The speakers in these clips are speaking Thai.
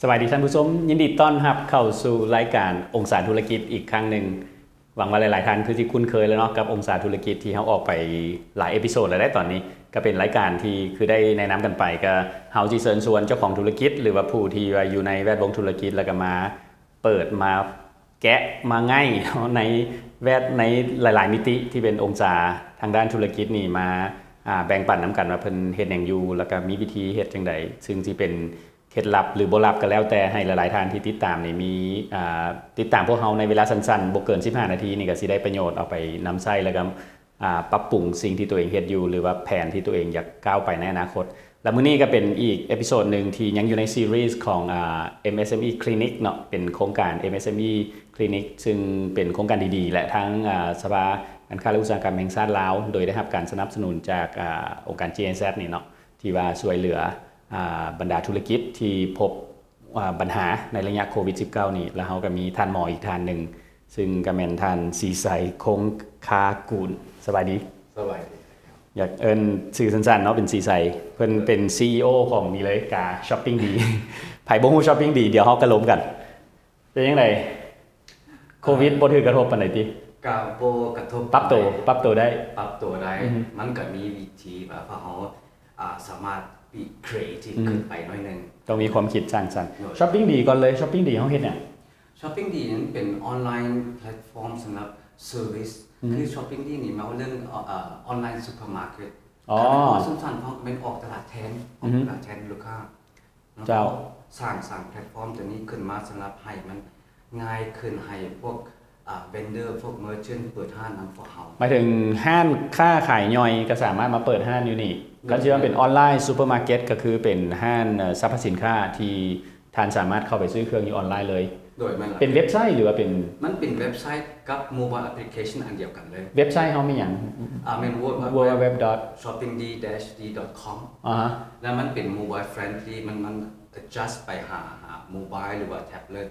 สวัสดีท่านผู้ชมยินดีต้อนรับเข้าสู่รายการองศาธุรกิจอีกครั้งหนึ่งหวังว่าหลายๆท่านคือที่คุ้นเคยแล้วเนาะกับองศาธุรกิจที่เขาออกไปหลายเอพิโซดแล้วได้ตอนนี้ก็เป็นรายการที่คือได้แนะนำกันไปก็เฮาจีเชิญชวนเจ้าของธุรกิจหรือว่าผู้ที่อยู่ในแวดวงธุรกิจแล้วก็มาเปิดมาแกะมาง่ายในในหลายๆมิติที่เป็นองศาทางด้านธุรกิจนี่มาแบ่งปันน้ำกันว่าเพิ่นเฮ็ดหยังอยู่แล้วก็มีวิธีเฮ็ดจังไดซึ่งสิเป็นเคล็ดลับหรือบ่ลับก็แล้วแต่ให้หลายๆท่านที่ติดตามนี่มีติดตามพวกเราในเวลาสั้นๆบ่เกิน15นาทีนี่ก็สิได้ประโยชน์เอาไปนำใช้แล้วก็ปรับปรุงสิ่งที่ตัวเองเฮ็ดอยู่หรือว่าแผนที่ตัวเองอยากก้าวไปในอนาคตแล้วมื้อนี้ก็เป็นอีกเอพิโซดนึงที่ยังอยู่ในซีรีส์ของ MSME Clinic เนาะเป็นโครงการ MSME Clinic ซึ่งเป็นโครงการดีๆและทั้งสภาการค้าและอุตสาหกรรมแห่งชาติลาวโดยได้รับการสนับสนุนจากองค์การ GNZ นี่เนาะที่ว่าช่วยเหลือบรรดาธุรกิจที่พบปัญหาในระยะโควิด -19 นี่แล้วเขาก็มีท่านหมออีกท่านหนึ่งซึ่งก็แม่นท่านศรีไสคงคากูลสบายดีสบายดีอยากชื่อสั้นๆเนาะเป็นศรีไสเพิ่นเป็น CEO ของนี่เลยกาช้อปปิ้งดีไผบ่ฮู้ช้อปปิ้งดีเดี๋ยวเฮาก็ล้มกันเป็นจังไดโควิดบ่ถือกระทบปานใดติก็บ่กระทบปรับตัวได้มันก็มีวิธีว่าเพราะเฮาสามารถbe creative ขึ้นไปหน่อยนึงต้องมีความคิดสร้างสรรค์ช้อปปิ้งดีก่อนเลยช้อปปิ้งดีเฮาเฮ็ดหยังช้อปปิ้งดีนั้นเป็นออนไลน์แพลตฟอร์มสำหรับเซอร์วิสคือช้อปปิ้งดีนี่มาเรื่องออนไลน์ซูเปอร์มาร์เก็ตสั้นๆเพราะเป็นออกตลาดแทนลูกค้าเจ้าสร้างแพลตฟอร์มตัวนี้ขึ้นมาสำหรับให้มันง่ายขึ้นให้พวกเวนเดอร์พวกเมอร์เชนต์เปิดห้างนำพวกเขาหมายถึงห้างค้าขายย่อยก็สามารถมาเปิดห้างอยู่นี่ก็ชื่อว่าเป็นออนไลน์ซูเปอร์มาร์เก็ตก็คือเป็นห้างสรรพสินค้าที่ท่านสามารถเข้าไปซื้อเครื่องอยู่ออนไลน์เลยโดยมันเป็นเว็บไซต์หรือว่าเป็นมันเป็นเว็บไซต์กับโมบายแอปพลิเคชันอันเดียวกันเลยเว็บไซต์เฮามีหยังเป็น www.shoppingd-d.com แล้วมันเป็น mobile friendly มัน adjust ไปหา mobile หรือว่าแท็บเล็ต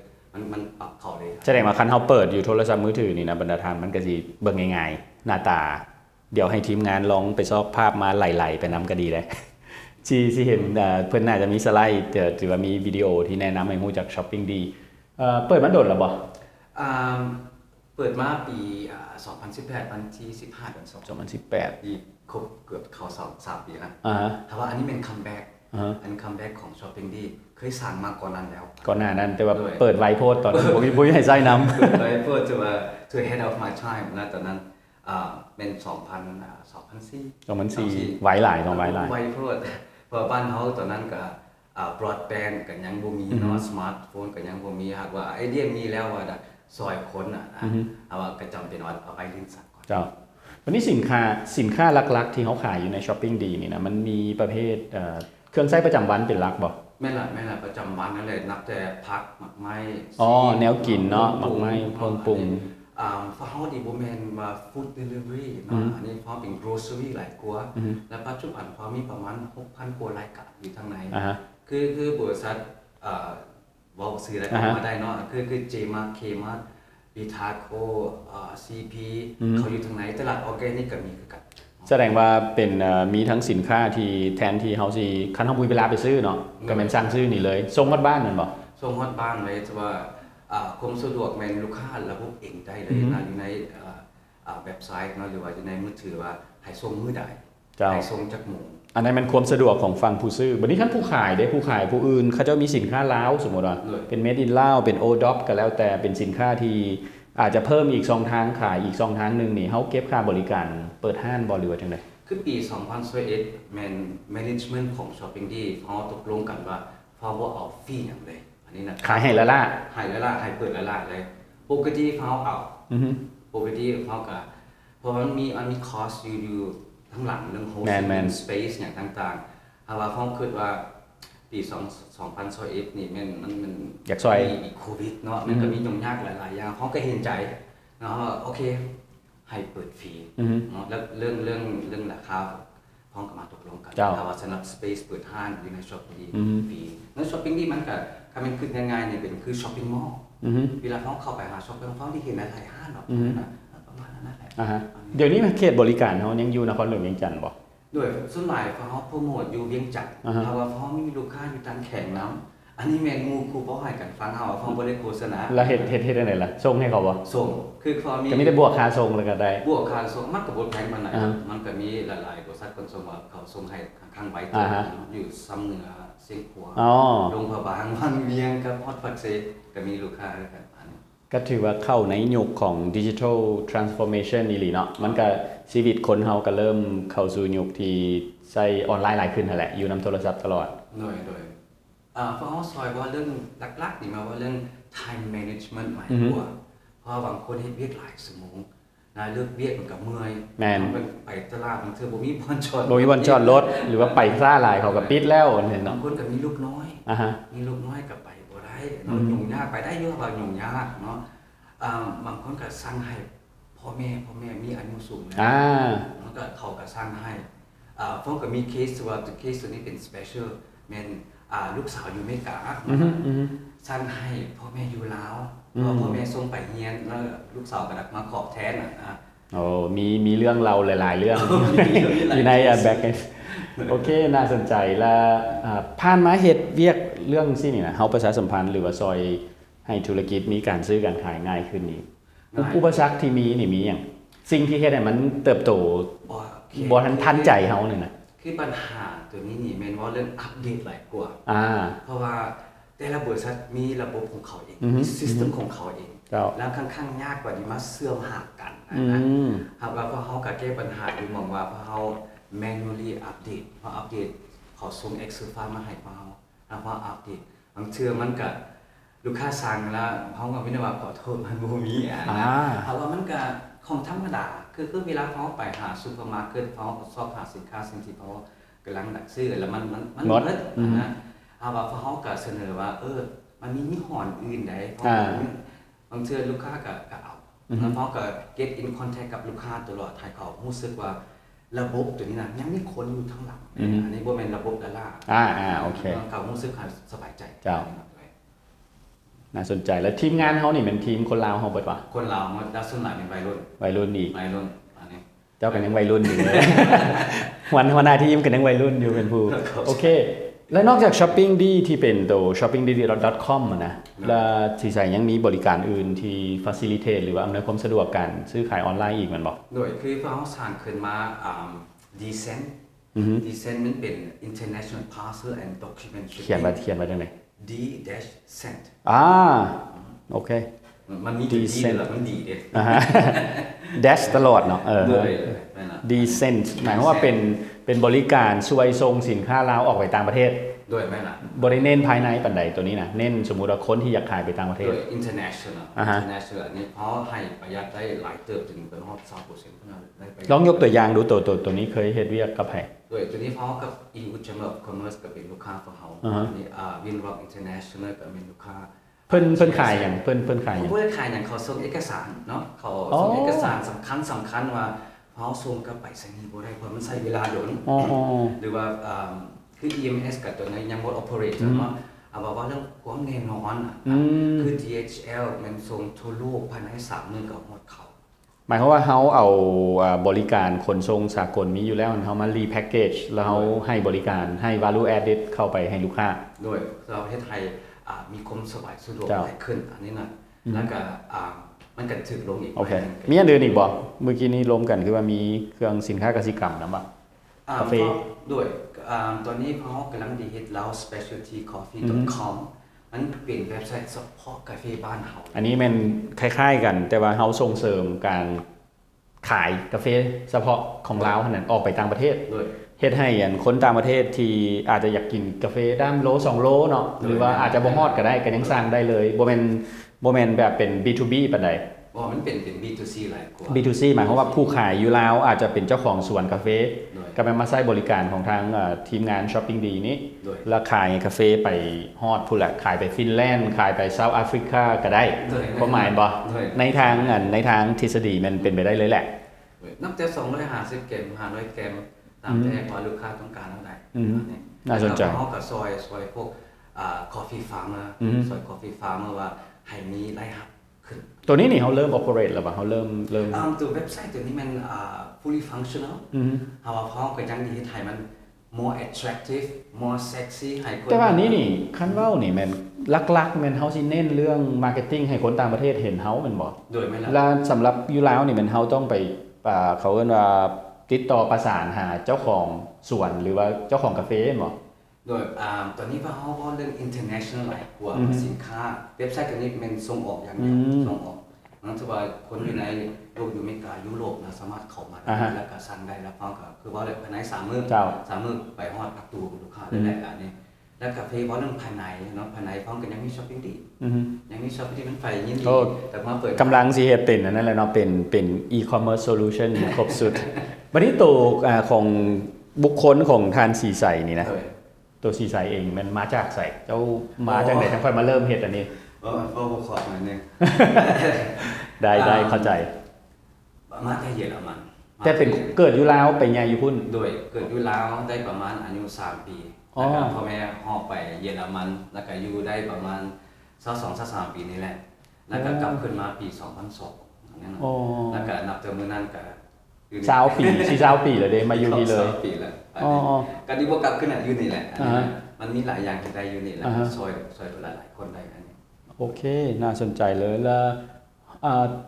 มันปรับเข้าเลยแสดงว่าคันเฮาเปิดอยู่โทรศัพท์มือถือนี่นะบรรดาท่านมันก็สิเบิ่งง่ายๆหน้าตาเดี๋ยวให้ทีมงานลองไปซอกภาพมาไหลๆไปนำก็ดีเลยที่เห็นเพิ่นน่าจะมีสไลด์หรือว่ามีวิดีโอที่แนะนำให้รู้จักช้อปปิ้งดีเปิดมาโดนแล้วบ่เปิดมาปี2018วันที่15เดือน2018ที่ครบเกือบเข้า3ปีแล้วถ้าว่าอันนี้เป็นคัมแบ็กอันคัมแบ็กของช้อปปิ้งดีเคยสั่งมาก่อนนั้นแล้วก่อนหน้านั้นแต่ว่าเปิดไวโพสตอนนั้นบ่ให้ใส่นำเปิดไวโพสto ahead of my time นะตอนนั้นเป็น2004ไวหลายต้องไวหลายไวโพสเพราะบ้านเฮาตอนนั้นก็broadband ก็ยังบ่มีเนาะสมาร์ทโฟนก็ยังบ่มีหากว่าไอเดียมีแล้วว่าซอยคนเอาว่าก็จำเป็นว่าเอาไปลินสั่งก่อนเจ้าวันนี้สินค้าหลักๆที่เขาขายอยู่ในช้อปปิ้งดีนี่นะมันมีประเภทเครื่องใช้ประจำวันเป็นหลักบ่แม่นล่ะประจำวันนั่นแหละนับแต่ผักหมักไม้แนวกินเนาะหมักไม้เครื่องปรุงเพราะเฮาดีบ่แม่นว่า food delivery เนาะอันนี้เพราะเป็น grocery หลายกว่าและปัจจุบันพอมีประมาณ 6,000 กว่ารายการอยู่ทางในคือบริษัทเว้าซื้อแล้วมาได้เนาะคือ J-Mart K-Mart Vitaco CP เขาอยู่ทางไหนตลาดออร์แกนิกก็มีคือกันแสดงว่าเป็นมีทั้งสินค้าที่แทนที่เฮาสิคันเฮามีเวลาไปซื้อเนาะก็แม่นสั่งซื้อนี่เลยส่งฮอดบ้านนั่นบ่ส่งฮอดบ้านเลยแต่ว่าความสะดวกแม่นลูกค้าระบบเองได้เลยนะอยู่ในเว็บไซต์เนาะหรือว่าอยู่ในมือถือว่าให้ส่งมื้อใดให้ส่งจักโมงอันนั้นมันความสะดวกของฝั่งผู้ซื้อบัดนี้ท่านผู้ขายผู้อื่นเขาเจ้ามีสินค้าลาวสมมุติว่าเป็นเมดอินลาวเป็น ODOP ก็แล้วแต่เป็นสินค้าที่อาจจะเพิ่มอีกช่องทางขายอีกช่องทางนึงนี่เฮาเก็บค่าบริการเปิดห้างบ่หรือว่าจังได๋คือปี2021แมเนจเมนต์ของ Shopping D เฮาตกลงกันว่าเฮาบ่เอาฟรีหยังเลยอันนี้นะขายให้ละล่ะให้เปิดละล่ะเลยปกติเฮาเอาปกติเฮาก็เพราะมันมีคอสอยู่ทั้งหลังเรื่อง hosting space อย่างต่างๆถ้าว่าเฮาคิดว่าปี2021นี่มันอยากซอยมีโควิดเนาะมันก็มียุ่งยากหลายๆอย่างเฮาก็เห็นใจเนาะโอเคให้เปิดฟรีเนาะแล้วเรื่องราคาพร้อมกับมาตกลงกันถ้าว่าสำหรับ space เปิดห้างอยู่ใน Shopping ฟรีแล้ว Shopping นี่มันก็ถ้ามันขึ้นง่ายๆเนี่ยเป็นคือ Shopping Mall เวลาเขาเข้าไปหา Shopping Mall ที่เห็นหลายๆห้างเนาะประมาณนั้นแหละเดี๋ยวนี้เขตบริการเฮายังอยู่นครหลวงเวียงจันทน์บ่ด้วยส่วนหลายเขาโปรโมทอยู่เวียงจันทน์ถ้าว่าเขามีลูกค้าอยู่ตามแข่งน้ำ อันนี้แม่นงูครูบ่ให้กันฟังเฮาฟังบ่ได้โฆษณา แล้วเฮ็ดได้ไหนล่ะส่งให้เขาบ่ ส่งคือพอมี ก็มีแต่บวกค่าส่งแล้วก็ได้ บวกค่าส่งมันก็บ่แพงปานใด อ่า มันก็มีหลายๆบริษัทขนส่งว่าเขาส่งให้ข้างๆใบเต อ่าย ฮะ อยู่ซ้ำเหนือเชียงขัว อ๋อ ลงพระบางวังเวียงกับฮอดปักเซก็มีลูกค้าด้วยกันอันนี้ ก็ถือว่าเข้าในยุคของ Digital Transformation นี่หลีเนาะมันก็ชีวิตคนเฮาก็เริ่มเข้าสู่ยุคที่ใช้ออนไลน์หลายขึ้นนั่นแหละอยู่นำโทรศัพท์ตลอด โดยเพราะเขาซอยว่าเรื่องหลักๆนี่มาว่าเรื่อง time management หมายกว่าเพราะบางคนเฮ็ดเวียกหลายชั่วโมงนะเลิกเวียกมันก็เมื่อย แม่น มันไปตลาดบางเทื่อบ่มีบ่อนจอด บ่มีวันจอดรถหรือว่าไปซ่าหลายเขาก็ปิดแล้วเห็น บา เนาะ งคนก็มีลูกน้อย อ่าฮะ มีลูกน้อยก็ไปบ่ได้เนาะยุ่งยากไปได้เยอะว่ายุ่งยากเนาะบางคนก็สั่งให้พ่อแม่มีอายุสูงแล้ว อ่า แล้วก็เขาก็สั่งให้ผมก็มีเคสว่าเคสตัวนี้เป็น special แม่นลูกสาวอยู่อเมริกา อือฮึอือฮึ สั่งให้พ่อแม่อยู่ลาว อืม พ่อแม่ส่งไปเรียนแล้วลูกสาวก็มาขอบแทนนะ โอ้มีเรื่องเราหลายๆเรื่อง มีหลาย อยู่ในแบ็คโอเคน่าสนใจแล้วผ่านมาเฮ็ดเวียกเรื่องสินี่นะเฮาประชาสัมพันธ์หรือว่าซอยให้ธุรกิจมีการซื้อการขายง่ายขึ้นนี่อุปสรรคที่มีนี่มีหยังสิ่งที่เฮ็ดให้มันเติบโตบ่ทันใจเฮานี่นะ คือปัญหาตัวนี้นี่แม่นว่าเรื่องอัปเดตหลายกว่า อ่า เพราะว่าแต่ละบริษัทมีระบบของเขาเอง อือฮึ มีซิสเต็มของเขาเอง เจ้า แล้วค่อนข้างยากกว่าที่มาเสื่อมหากัน อื นะ ม ครับว่าเพราะเขาก็แก้ปัญหาอยู่มองว่าเพราะเขา manually อัปเดตพออัปเดตเขาส่ง Excel file มาให้พอเขาแล้วพออัปเดตบางเทื่อมันก็ลูกค้าสั่งแล้วเขาก็ไม่ได้ว่าขอโทษมันบ่มีอ่ะ อ่า นะเพราะว่ามันก็ของธรรมดาคือเวลาเขาไปหาซูเปอร์มาร์เก็ตเขาชอบหาสินค้าสิ่งที่เขากำลังดักซื้อแล้วมัน หมด นะเอาว่าเขาก็เสนอว่ามันมียี่ห้ออื่นใดเพราะ อ่า บางเทื่อลูกค้าก็เอาแล้วเขาก็ get in contact กับลูกค้าตลอดให้เขารู้สึกว่าระบบตัวนี้นะยังมีคนอยู่ทั้างหลัง อือฮึ อันนี้บ่แม่นระบบดอลลาร์ โอเค เขารู้สึกสบายใจ เจ้า น่าสนใจแล้วทีมงานเฮานี่เป็นทีมคนลาวเฮาเบิดว่ะ คนเรามันดัส่วนใหญ่เป็นวัยรุ่น วัยรุ่นอีก อันนี้ เจ้ากันยังวัยรุ่นอยู่เลย วันหัวหน้าทีมกันยังวัยรุ่นอยู่เป็นผู้ ครับ โอเค แล้วนอกจากช้อปปิ้งดีที่เป็นตัว shoppingdd.com อะนะแล้วที่ใส่ยังมีบริการอื่นที่ facilitate หรือว่าอำนวยความสะดวกการซื้อขายออนไลน์อีกมันบอก โดยคือเขาสร้างขึ้นมาDecent อือฮึ Decent มันเป็น International Parcel and Document เขียนมาจังได๋ D-Cent โอเค มันมีจุดดี Decent เหรอมันดีเด้ อ่าฮะ dash ตลอดเนาะเลยนั่นล่ะ decent หมายความว่าเป็นบริการช่วยส่งสินค้าลาวออกไปต่างประเทศ ด้วยไหมล่ะ บริเน้นภายในปันใดตัวนี้นะเน้นสมมุติว่าคนที่อยากขายไปต่างประเทศ ด้วย international อ่าฮะ international อันนี้เพราะให้ประหยัดได้หลายเติบถึงเป็นฮอด20%เท่านั้นได้ประหยัด ลองยกตัวอย่างดูตัวนี้เคยเฮ็ดเวียกกับไผ ด้วยตัวนี้เพราะกับ EU Chamber of Commerce ก็เป็นลูกค้าของเขา อ่าฮะ อันนี้Winrock International ก็เป็นลูกค้า เพิ่นขายอย่างเพิ่นขายอย่าง ผู้ขายอย่างเขาส่งเอกสารเนาะเขา อ๋อ ส่งเอกสารสำคัญว่าเขาส่งกับไปรษณีย์บ่ได้เพราะมันใช้เวลาโดน อ๋อ หรือว่าคือ EMS กับตัวนี้ยังบ่ operate เนาะเอาว่าเรื่องความแน่นอนอะ อืม คือ DHL มันส่งทั่วโลกภายใน3เดือนก็หมดเขา หมายความว่าเฮาเอาบริการขนส่งสากลมีอยู่แล้วเฮามารีแพ็คเกจแล้วเฮาให้บริการให้ value added เข้าไปให้ลูกค้า โดยเราประเทศไทยมีความสะดวก เจ้า มากขึ้นอันนี้นะแล้วก็มันก็ถึกลงอีก โอเค หนึ่ง มีอันอื่นอีกบ่เมื่อกี้นี้รวมกันคือว่ามีเครื่องสินค้ากสิกรรมนํบ่ กาแฟ ด้วยตอนนี้เขากำลังดีเฮ็ดแล้ว specialtycoffee.com มันเป็นเว็บไซต์เฉพาะกาแฟบ้านเฮา อันนี้มันคล้ายๆกัน แต่ว่าเฮาส่งเสริมการขายกาแฟเฉพาะของลาวเท่านั้นออกไปต่างประเทศ ด้วย เฮ็ดให้คนต่างประเทศที่อาจจะอยากกินกาแฟด้ามโล2โลเนาะหรือว่าอาจจะบ่ฮอดก็ได้ก็ยังสร้างได้เลยบ่แม่นแบบเป็น B2B ปานใด ว่ามันเป็น B2C หลายกว่า B2C หมายความว่าผู้ขายอยู่ลาวอาจจะเป็นเจ้าของสวนกาแฟ ด้วย ก็มาใช้บริการของทางทีมงาน Shopping D นี้ ด้วย แล้วขายกาแฟไปฮอดพุ่นแหละขายไปฟินแลนด์ขายไปเซาท์แอฟริกาก็ได้ ด้วย ความหมายบ่ ด้วย ในทางทฤษฎีมันเป็นไปได้เลยแหละ นับแต่250เกม500เกมตามแต่ว่าลูกค้าต้องการเท่าใด อืม อันนี้ น่าสนใจ แล้วก็เฮาก็ซอยพวกcoffee farmer อืม ซอย coffee farmer ว่าให้มีรายรับขึ้น ตัวนี้นี่เขาเริ่ม operate แล้วป่ะเขาเริ่ม ตัวเว็บไซต์ตัวนี้มันfully functional อืม เฮาว่าเขาก็ยังดีที่ไทยมัน more attractive more sexy ให้คน แต่ว่านี่คันเว้านี่แม่นลักๆแม่นเฮาสิเน้นเรื่องมาร์เก็ตติ้งให้คนต่างประเทศเห็นเฮาแม่นบ่โดยไม่ละแล้วสำหรับอยู่ลาวนี่แม่นเฮาต้องไปเขาเอิ้นว่าติดต่อประสานหาเจ้าของสวนหรือว่าเจ้าของกาแฟแม่นบ่โดยตอนนี้ว่าเขาเรื่อง international หลายกว่าสินค้าเว็บไซต์ตัวนี้เป็นส่งออกอย่างเดียวส่งออกนั่นถือว่าคนอยู่ในโลกอยู่อเมริกายุโรปนะสามารถเข้ามาได้แล้วก็สั่งได้แล้วเขาก็คือว่าเลยภายใน3 มื้อไปฮอดประตูลูกค้าได้แล้วอันนี้แล้วกาแฟเพราะเรื่องภายในเนาะภายในพร้อมกันยังมีช้อปปิ้งดียังมีช้อปปิ้งมันไฟยินดีแต่มาเปิดกำลังสิเฮ็ดเป็นอันนั้นแหละเนาะเป็น e-commerce solution ครบสุดบัดนี้ตัวของบุคคลของทานสีใสนี่นะตัวสีใสเองมันมาจากใสเจ้ามาจากไหนทั้งค่อยมาเริ่มเฮ็ดอันนี้บ่ขอหน่อยนึงได้เข้าใจมาจากเยอรมันแต่เป็นเกิดอยู่ลาวไปใหญ่อยู่พุ่นโดยเกิดอยู่ลาวได้ประมาณอายุ3 ปีแล้วก็พ่อแม่ฮอดไปเยอรมันแล้วก็อยู่ได้ประมาณ22-23 ปีนี่แหละแล้วก็กลับขึ้นมาปี2002นั่นน่ะแล้วก็นับจากมื้อนั้นก็20ปีสิ20ปีแล้วเด้มาอยู่นี่เลย20ปีแล้วก็ดีบ่กลับขึ้นอยู่นี่แหละมันมีหลายอย่างที่ได้อยู่นี่แหละซอยตัวหลายคนได้อันนี้โอเคน่าสนใจเลยแล้ว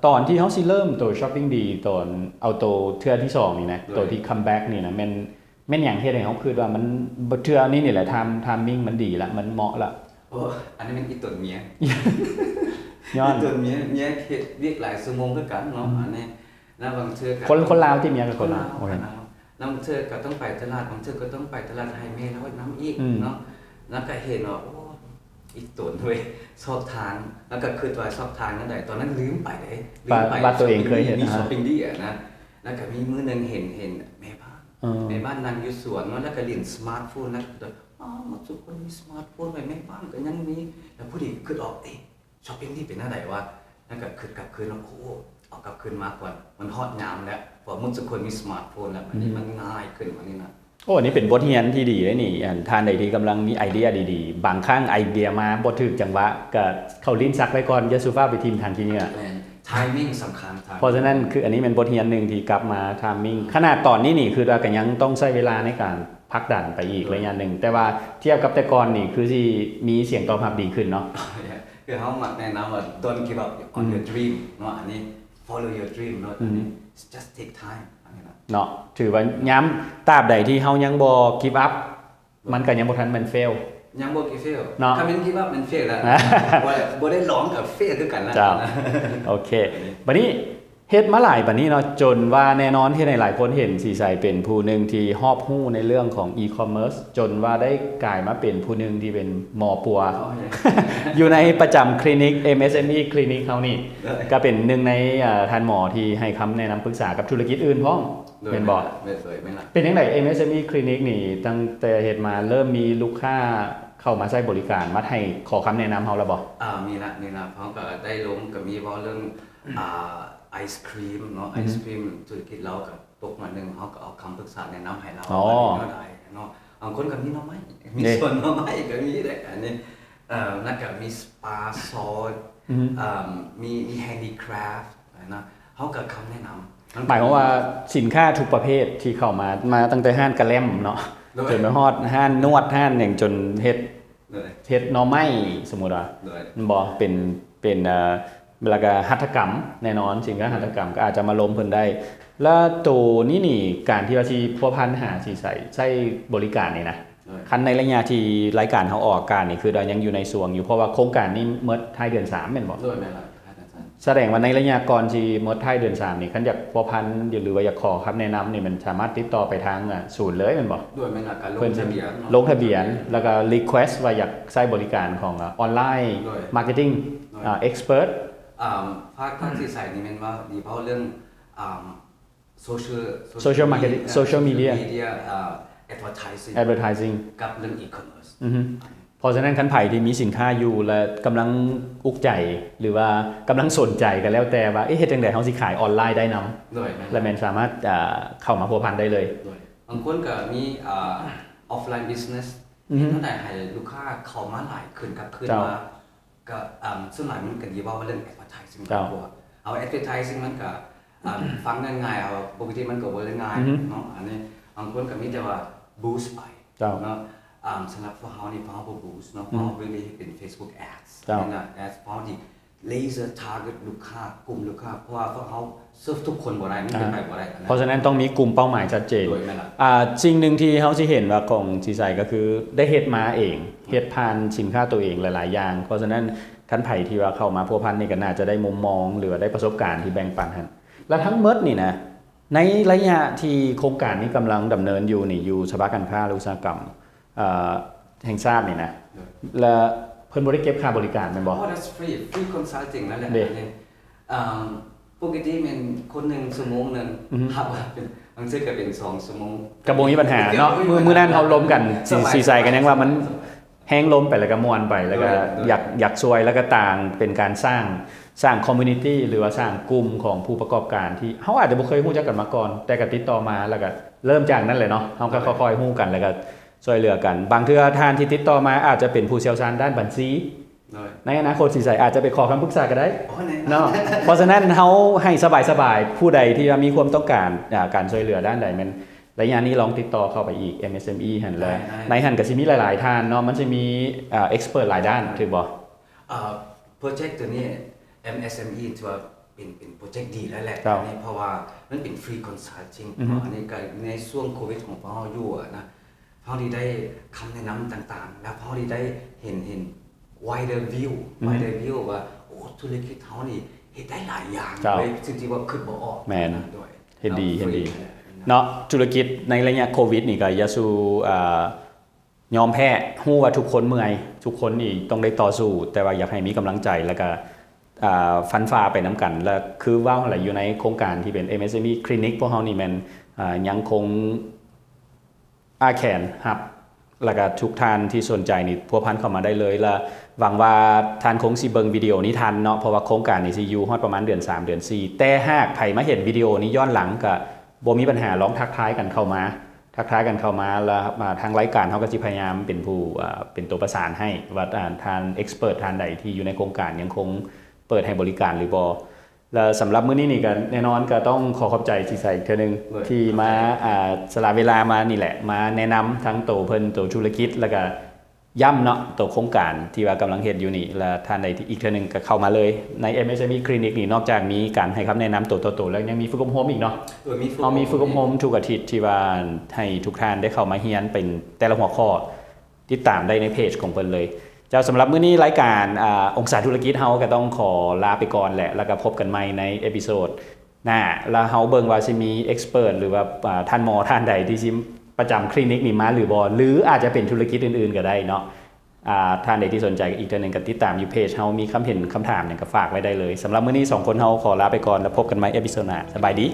ตอนที่เฮาสิเริ่มตัวช้อปปิ้งดีตอนเอาตัวเทื่อที่2นี่นะตัวที่คัมแบ็กนี่นะแม่นหยังเฮ็ดให้เฮาคิดว่ามันเทื่อนี้นี่แหละไทมิ่งมันดีละมันเหมาะละโอ้อันนี้มันอีต้นเมียย้อนต้นเมียเฮ็ดเวียกหลายชั่วโมงคือกันเนาะอันนี้แล้วบางเทื่อก็คนลาวที่เมียกับคนลาวโอเคบางเทื่อก็ต้องไปตลาดบางเทื่อก็ต้องไปตลาดไฮเมแล้วน้ำอีกเนาะแล้วก็เห็นว่าโอ้อีต้นเว้ยชอบทานแล้วก็คือตัวชอบทานนั่นได้ตอนนั้นลืมไปเด้ว่าตัวเองเคยเห็นมีช้อปปิ้งดีอ่ะนะแล้วก็มีมื้อนึงเห็นแม่บ้านนั่งอยู่สวนแล้วก็เล่นสมาร์ทโฟนแล้วก็มาทุกคนมีสมาร์ทโฟนไว้แม่บ้านก็ยังมีแล้วผู้ดีคิดออกช้อปปิ้งดีเป็นจังได๋วะแล้วก็คิดกลับคืนแล้วโอ้เอากลับคืนมาก่อนมันฮอตยามแล้วพอทุกคนมีสมาร์ทโฟนแล้วอันนี้มันง่ายขึ้นกว่านี้นะโอ้นี่เป็นบทเรียนที่ดีเลยนี่ทานใดที่กำลังมีไอเดียดีๆบางครั้งไอเดียมาบ่ถึกจังหวะก็เข้าลิ้นซักไว้ก่อนอย่าสุฟ้าไปทีมทางที่นี่อ่ะtiming สำคัญเพราะฉะนั้นคืออันนี้เป็นบทเรียนนึงที่กลับมา timing ขนาดตอนนี้นี่คือเราก็ยังต้องใช้เวลาในการพักดันไปอีกระยะนึงแต่ว่าเทียบกับแต่ก่อนนี่คือสิมีเสียงตอบรับดีขึ้นเนาะคือเฮามักแนะนำว่า don't give up on your dream เนาะอันนี้ follow your dream เนาะอันนี้ just take time เนาะถือว่าย้ำตราบใดที่เฮายังบ่ give up มันก็ยังบ่ทันมัน fail ยังบ่กี่เฟลถ้ามันคิดว่ามันเฟลแล้วบ่ได้ร้องกับเฟลคือกันแล้วโอเคบัดนี้เฮ็ดมาหลายบัดนี้เนาะจนว่าแน่นอนที่หลายคนเห็นสีใสเป็นผู้นึงที่ฮอบฮู้ในเรื่องของ e-commerce จนว่าได้กลายมาเป็นผู้นึงที่เป็นหมอปัวอยู่ในประจำคลินิก MSME คลินิกเฮานี่ก็เป็นหนึ่งในท่านหมอที่ให้คำแนะนำปรึกษากับธุรกิจอื่นพ้องแม่นบ่เป็นจังได๋ MSME คลินิกนี่ตั้งแต่เฮ็ดมาเริ่มมีลูกค้าเข้ามาใช้บริการมาให้ขอคำแนะนำเฮาแล้วบ่มีละเพราะก็ได้ลงก็มีบ่เรื่องไอศครีมเนาะไอศครีมธุรกิจเรากับตกมานึงเฮาก็เอาคำปรึกษาแนะนำให้เราได้เนาะบางคนก็มีหน่อไม้มีส่วนหน่อไม้ก็มีได้อันนี้แล้วก็มีสปาซอสมีแฮนดี้คราฟต์นะเฮาก็คำแนะนำหมายความว่าสินค้าทุกประเภทที่เข้ามาตั้งแต่ห้านกะแล่มเนาะจนไปฮอดห้านนวดห้านหยังจนเฮ็ดหน่อไม้สมมุติว่าบ่เป็นแล้วก็หัตถกรรมแน่นอนสินค้าหัตถกรรมก็อาจจะมาล้มเพิ่นได้แล้วตัวนี้นี่การที่ว่าสิพัวพันหาสิใช้บริการนี่นะคันในระยะที่รายการเฮาออกการนี่คือเรายังอยู่ในส่วงอยู่เพราะว่าโครงการนี้หมดท้ายเดือน3แม่นบ่ด้วยแม่นล่ะแสดงว่าในระยะก่อนที่หมดท้ายเดือน3นี่คันอยากพัวพันหรือว่าอยากขอคำแนะนำนี่มันสามารถติดต่อไปทางศูนย์เลยแม่นบ่ด้วยแม่นล่ะการลงทะเบียนแล้วก็ request ว่าอยากใช้บริการของออนไลน์มาร์เก็ตติ้งexpertภาคที่ใส่นี่แม่นว่าดีเพราะเรื่องsocial marketing social media advertising กับเรื่อง e-commerce เพราะฉะนั้นคันไผที่มีสินค้าอยู่และกำลังอุกใจหรือว่ากำลังสนใจกันแล้วแต่ว่าเฮ็ดจังได๋เฮาสิขายออนไลน์ได้นำและแม่นสามารถเข้ามาพัวพันได้เลยบางคนก็มีoffline business ตั้งแต่ให้ลูกค้าเข้ามาหลายขึ้นกับขึ้นมาก็ส่วนหลายมันก็ดีว่าเรื่อง advertising มากกว่าเอา advertising มันก็ฟังง่ายๆเอาปกติมันก็บ่ได้ง่ายเนาะอันนี้บางคนก็มีแต่ว่า boost ไป เจ้า เนาะสำหรับพวกเขานี่พวกเขาบูสต์เนาะพวกเขาเreally เป็น Facebook ads เจ้า นะ ads พวกเขาที่ laser target ลูกค้ากลุ่มลูกค้าเพราะว่าพวกเขาเซิร์ฟทุกคนบ่ได้มันเป็นไปบ่ได้น เพราะฉะนั้นต้องมีกลุ่มเป้าหมายชัดเจน โดยแม่นล่ะ สิ่งหนึ่งที่เขาสิเห็นว่าของสีใสก็คือได้เฮ็ดมาเองเฮ็ดผ่านสินค้าตัวเองหลายๆอย่าง เพราะฉะนั้นท่านไผ่ที่ว่าเข้ามาพัวพันนี่ก็น่าจะได้มุมมองหรือว่าได้ประสบการณ์ที่แบ่งปันกันแล้วทั้งหมดนี่นะในระยะที่โครงการนี้กำลังดำเนินอยู่นี่อยู่สภาการค้าและอุตสาหกรรมแห่งชาตินี่นะแล้วเพิ่นบ่ได้เก็บค่าบริการแม่นบ่ Oh that's free consulting นั่นแหละ เด้ ปกติมันคนหนึ่งชั่วโมงหนึ่งครับเป็นบางทีก็เป็น2ชั่วโมง ก็บ่มีปัญหาเนาะมื้อนั้นเขาล้มกันสีใสกันยังว่ามันแห้งล้มไปแล้วก็ม่วนไปแล้วก็อยากช่วยแล้วก็ต่างเป็นการสร้างคอมมูนิตี้หรือว่าสร้างกลุ่มของผู้ประกอบการที่เขาอาจจะบ่เคยรู้จักกันมาก่อนแต่ก็ติดต่อมาแล้วก็เริ่มจากนั้นเลยเนาะเขาก็ค่อยๆรู้กันแล้วก็ช่วยเหลือกันบางเทื่อท่านที่ติดต่อมาอาจจะเป็นผู้เชี่ยวชาญด้านบัญชีในอนาคตสีใสอาจจะไปขอคำปรึกษาก็ได้เนาะเพราะฉะนั้นเขาให้สบายๆผู้ใดที่มีความต้องการการช่วยเหลือด้านใดมันระยะนี้ลองติดต่อเข้าไปอีก MSME หันเลยในหันก็สิมีหลายๆท่านเนาะมันจะมีexpert หลายด้านถูกบ่โปรเจกต์ตัวนี้ MSME ถือว่าเป็นโปรเจกต์ดีแล้วแหละ ครับ อันนี้เพราะว่ามันเป็น free consulting อันนี้ก็ในช่วงโควิดของพวกเราอยู่อะนะพวกเราได้คำแนะนำต่างๆ แล้วพวกเราได้เห็น wider view ว่าโอ้ธุรกิจเขานี่เฮ็ดได้หลายอย่าง ครับ เลยจริงๆว่าคิดบ่ออก แม่น ด้วย เฮ็ดดี free เนาะธุรกิจในระยะโควิดนี่ก็อย่าสู้ยอมแพ้ฮู้ว่าทุกคนเมื่อยทุกคนนี่ต้องได้ต่อสู้แต่ว่าอยากให้มีกำลังใจแล้วก็ฟันฝ่าไปน้ำกันแล้วคือว่าอะไรอยู่ในโครงการที่เป็น MSME Clinic พวกเฮานี่แม่นยังคงอาแขนครับแล้วก็ทุกท่านที่สนใจนี่พัวพันเข้ามาได้เลยและหวังว่าท่านคงสิเบิ่งวิดีโอนี้ทันเนาะเพราะว่าโครงการนี่สิอยู่ฮอดประมาณเดือน3เดือน4แต่หากไผมาเห็นวิดีโอนี้ย้อนหลังก็บ่มีปัญหาลองทักทายกันเข้ามาแล้วมาทางรายการเขาก็จะพยายามเป็นผู้เป็นตัวประสานให้ว่าทางเอ็กซ์เพรสทางใดที่อยู่ในโครงการยังคงเปิดให้บริการหรือบ่แล้วสำหรับมื้อนี้นี่ก็แน่นอนก็ต้องขอขอบใจที่ใส่อีกเทื่อนึงที่มาสละเวลามานี่แหละมาแนะนำทั้งตัวเพิ่นตัวธุรกิจแล้วก็ย้ำเนาะตัวโครงการที่ว่ากำลังเฮ็ดอยู่นี่และท่านใดที่อีกเทื่อนึงก็เข้ามาเลยใน MSME Clinic นี่นอกจากมีการให้คำแนะนำตัวแล้วยังมีฝึกอบรมอีกเนาะเรามีฝึกอบรมทุกอาทิตย์ที่ว่าให้ทุกท่านได้เข้ามาเรียนเป็นแต่ละหัวข้อติดตามได้ในเพจของเพิ่นเลยเจ้าสำหรับมื้อนี้รายการองศาธุรกิจเฮาก็ต้องขอลาไปก่อนแหละแล้วก็พบกันใหม่ในเอพิโซดหน้าแล้วเฮาเบิ่งว่าสิมีเอ็กซ์เพิร์ทหรือว่าท่านหมอท่านใดที่สิประจำคลินิกนี่มาหรือบ่หรืออาจจะเป็นธุรกิจอื่นๆก็ได้เนาะท่านใดที่สนใจอีกท่านนึงก็ติดตามอยู่เพจเฮามีคำเห็นคำถามเนี่ยก็ฝากไว้ได้เลยสำหรับมื้อนี้2คนเฮาขอลาไปก่อนแล้วพบกันใหม่เอพิโซดหน้าสบายดี